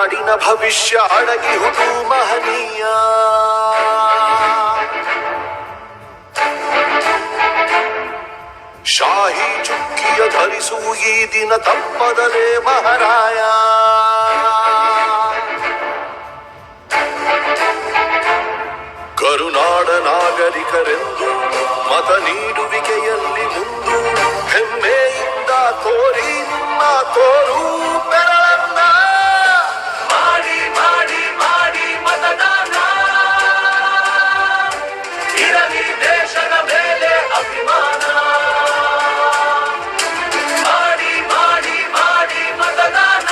ನಾಡಿನ ಭವಿಷ್ಯ ಅಡಗಿಹುದು ಮಹನೀಯ. ಶಾಹಿ ಚುಕ್ಕಿಯ ಧರಿಸು ಈ ದಿನ ತಪ್ಪದಲೇ ಮಹಾರಾಯ. ಕರುನಾಡ ನಾಗರಿಕರೆಂದು ಮತ ನೀಡುವಿಕೆಯಲ್ಲಿ ಮುಂದು ಹೆಮ್ಮೆಯಿಂದ ತೋರಿ ನಿಮ್ಮ ತೋರು ಬೆರಳನ್ನ. ಮಾಡಿ ಮಾಡಿ ಮಾಡಿ ಮತದಾನ, ಇರಲಿ ದೇಶದ ಮೇಲೆ ಅಭಿಮಾನ. ಮಾಡಿ ಮಾಡಿ ಮಾಡಿ ಮತದಾನ,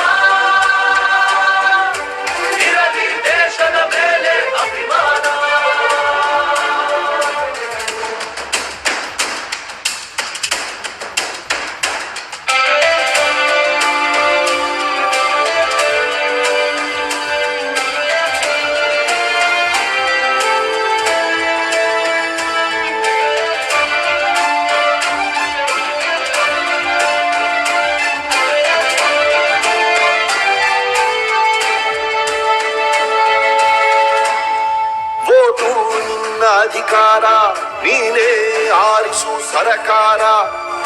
ಇರಲಿ ದೇಶದ ಮೇಲೆ ಅಭಿಮಾನ. ಅಧಿಕಾರ ನೀನೇ ಆರಿಸು ಸರಕಾರ.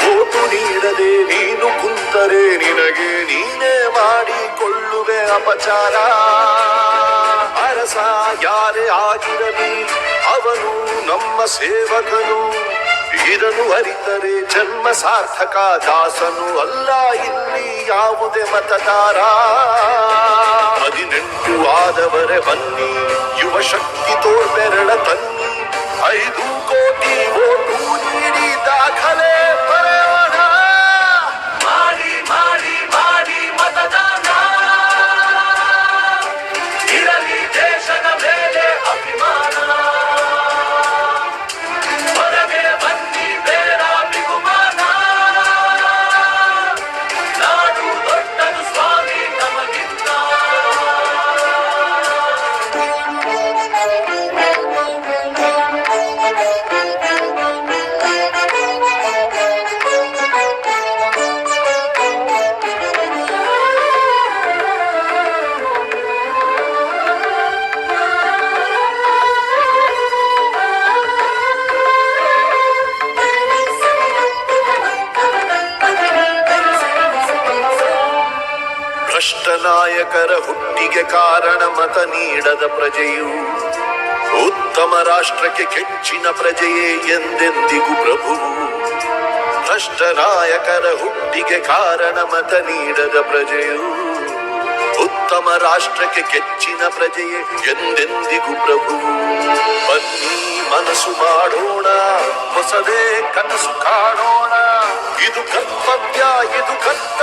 ಓಟು ನೀಡದೆ ನೀನು ಕುಂತರೆ ನಿನಗೆ ನೀನೇ ಮಾಡಿಕೊಳ್ಳುವೆ ಅಪಚಾರ. ಅರಸ ಯಾರೇ ಆಗಿರಲಿ ಅವನು ನಮ್ಮ ಸೇವಕನು. ಇದನ್ನು ಅರಿತರೆ ಜನ್ಮ ಸಾರ್ಥಕ, ದಾಸನು ಅಲ್ಲ ಇಲ್ಲಿ ಯಾವುದೇ ಮತದಾರ. 18 ಆದವರೇ ಬನ್ನಿ, ಯುವ ಶಕ್ತಿ ತೋರ್ಬೆರಳ ತನ್ನಿ. 5 ಕೋಟಿ ಓಟು ನೀಡಿ ದಾಖಲೆ ಬರೆಯೋಣ. ಮಾಡಿ ಮಾಡಿ ಮಾಡಿ ಮತದಾನ, ಇರಲಿ ದೇಶದ ಮೇಲೆ ಅಭಿಮಾನ. ಹೊರಗೆ ಬನ್ನಿ ಬೇಡ ಬಿಗುಮಾನ, ನಾಡು ದೊಡ್ಡದು ಸ್ವಾಮಿ ನಮಗಿಂತ. ಭ್ರಷ್ಟ ನಾಯಕರ ಹುಟ್ಟಿಗೆ ಕಾರಣ ಮತ ನೀಡದ ಪ್ರಜೆಯು. ಉತ್ತಮ ರಾಷ್ಟ್ರಕ್ಕೆ ಕೆಚ್ಚಿನ ಪ್ರಜೆಯೇ ಎಂದೆಂದಿಗೂ ಪ್ರಭುವು. ಭ್ರಷ್ಟ ನಾಯಕರ ಹುಟ್ಟಿಗೆ ಕಾರಣ ಮತ ನೀಡದ ಪ್ರಜೆಯು. ಉತ್ತಮ ರಾಷ್ಟ್ರಕ್ಕೆ ಕೆಚ್ಚಿನ ಪ್ರಜೆಯೇ ಎಂದೆಂದಿಗೂ ಪ್ರಭುವು. ಬನ್ನಿ ಮನಸ್ಸು ಮಾಡೋಣ, ಹೊಸದೇ ಕನಸು ಕಾಣೋಣ. ಇದು ಕರ್ತವ್ಯ, ಇದು ಕರ್ತವ್ಯ.